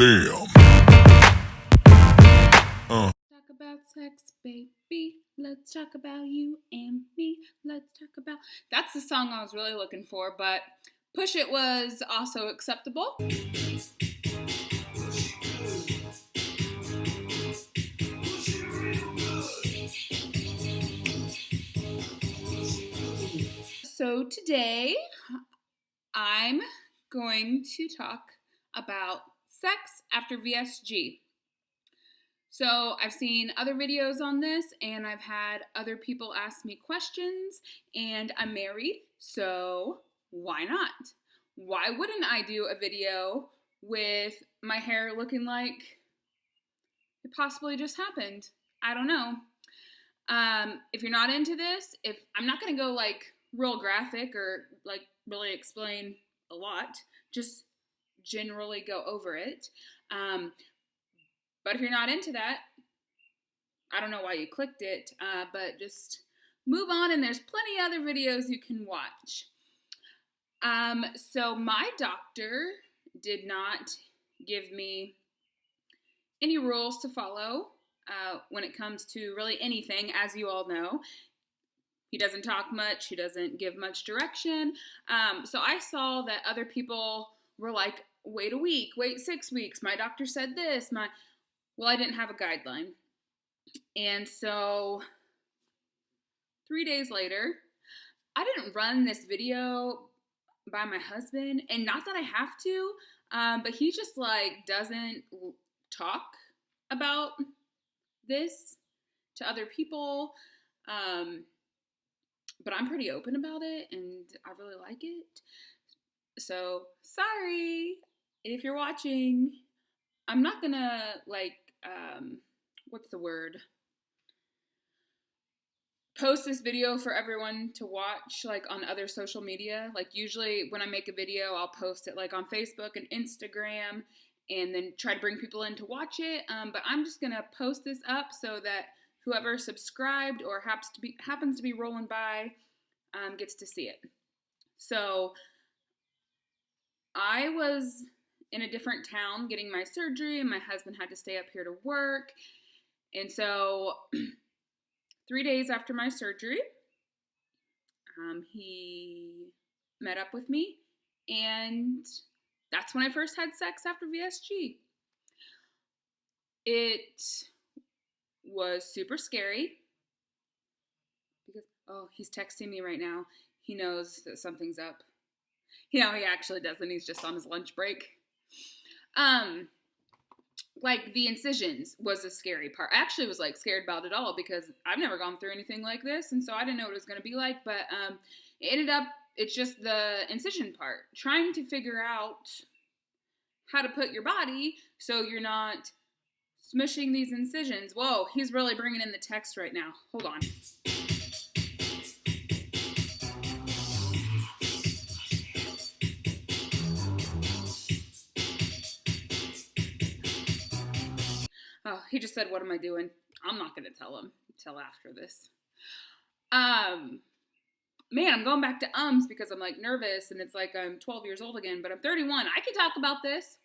Damn. Talk about sex, baby. Let's talk about you and me. Let's talk about. That's the song I was really looking for, but Push It was also acceptable. So today, I'm going to talk about sex after VSG. So I've seen other videos on this, and I've had other people ask me questions, and I'm married, so why not? Why wouldn't I do a video with my hair looking like it possibly just happened? I don't know. If you're not into this, if I'm not going to go like real graphic or like really explain a lot, just generally go over it. But if you're not into that, I don't know why you clicked it, but just move on, and there's plenty other videos you can watch. So my doctor did not give me any rules to follow when it comes to really anything, as you all know. He doesn't talk much. He doesn't give much direction. So I saw that other people were like, wait a week, wait 6 weeks. My doctor said this. Well, I didn't have a guideline. And so 3 days later, I didn't run this video by my husband. And not that I have to, but he just like doesn't talk about this to other people. But I'm pretty open about it, and I really like it. So, sorry if you're watching. I'm not gonna, like, what's the word? Post this video for everyone to watch, like, on other social media. Like, usually when I make a video, I'll post it, like, on Facebook and Instagram, and then try to bring people in to watch it. But I'm just gonna post this up so that whoever subscribed or happens to be rolling by gets to see it. So I was in a different town getting my surgery, and my husband had to stay up here to work. And so 3 days after my surgery, he met up with me, and that's when I first had sex after VSG. It was super scary because, oh, he's texting me right now. He knows that something's up. You know, he actually doesn't. He's just on his lunch break. Like, the incisions was the scary part. I actually was, like, scared about it all because I've never gone through anything like this, and so I didn't know what it was going to be like, but it ended up, it's just the incision part. Trying to figure out how to put your body so you're not smushing these incisions. Whoa, he's really bringing in the text right now. Hold on. Oh, he just said, what am I doing? I'm not going to tell him until after this. Man, I'm going back to ums because I'm like nervous and it's like I'm 12 years old again, but I'm 31. I can talk about this.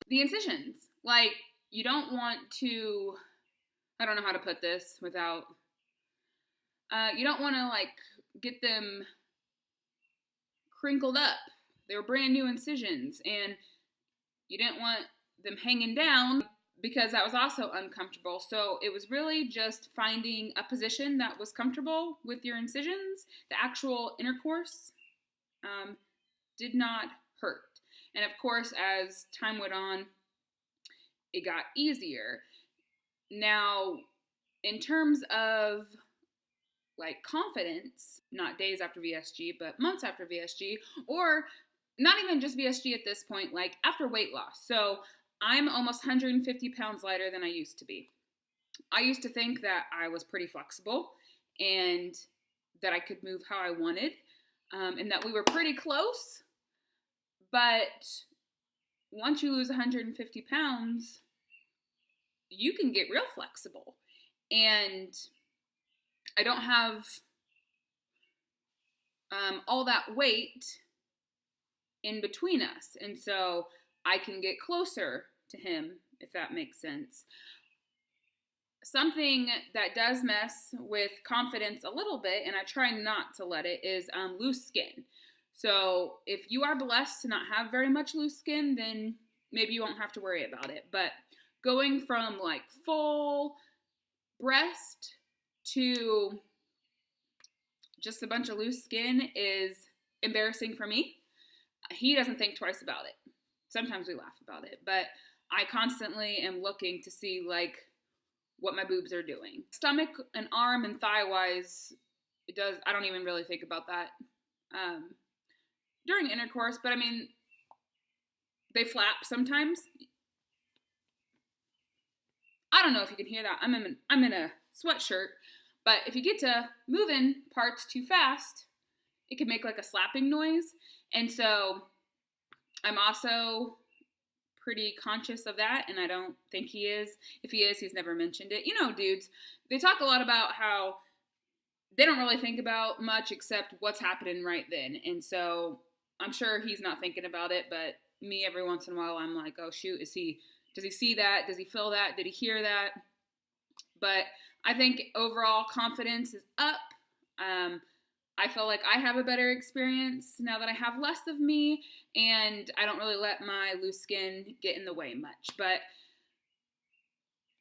The incisions. Like, you don't want to, I don't know how to put this without, you don't want to like get them crinkled up. They were brand new incisions, and you didn't want them hanging down because that was also uncomfortable. So it was really just finding a position that was comfortable with your incisions. The actual intercourse did not hurt. And of course, as time went on, it got easier. Now, in terms of like confidence, not days after VSG, but months after VSG, or not even just VSG at this point, like after weight loss. So I'm almost 150 pounds lighter than I used to be. I used to think that I was pretty flexible and that I could move how I wanted, and that we were pretty close. But once you lose 150 pounds, you can get real flexible. And I don't have all that weight in between us. And so I can get closer to him, if that makes sense. Something that does mess with confidence a little bit, and I try not to let it, is loose skin. So if you are blessed to not have very much loose skin, then maybe you won't have to worry about it. But going from like full breast to just a bunch of loose skin is embarrassing for me. He doesn't think twice about it. Sometimes we laugh about it, but I constantly am looking to see like what my boobs are doing. Stomach and arm and thigh wise, I don't even really think about that during intercourse, but I mean, they flap sometimes. I don't know if you can hear that. I'm in a sweatshirt, but if you get to moving parts too fast, it can make like a slapping noise. And so I'm also pretty conscious of that, and I don't think he is. If he is, he's never mentioned it. You know, dudes, they talk a lot about how they don't really think about much except what's happening right then. And so I'm sure he's not thinking about it, but me, every once in a while, I'm like, oh shoot, does he see that? Does he feel that? Did he hear that? But I think overall confidence is up. I feel like I have a better experience now that I have less of me, and I don't really let my loose skin get in the way much. But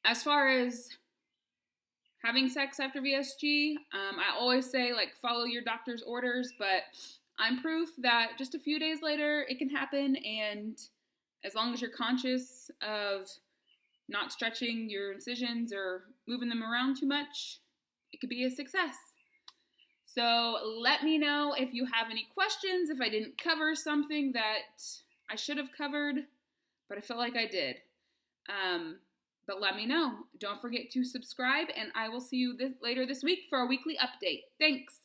as far as having sex after VSG, I always say, like, follow your doctor's orders, but I'm proof that just a few days later it can happen, and as long as you're conscious of not stretching your incisions or moving them around too much, it could be a success. So let me know if you have any questions, if I didn't cover something that I should have covered, but I feel like I did. But let me know. Don't forget to subscribe, and I will see you later this week for a weekly update. Thanks.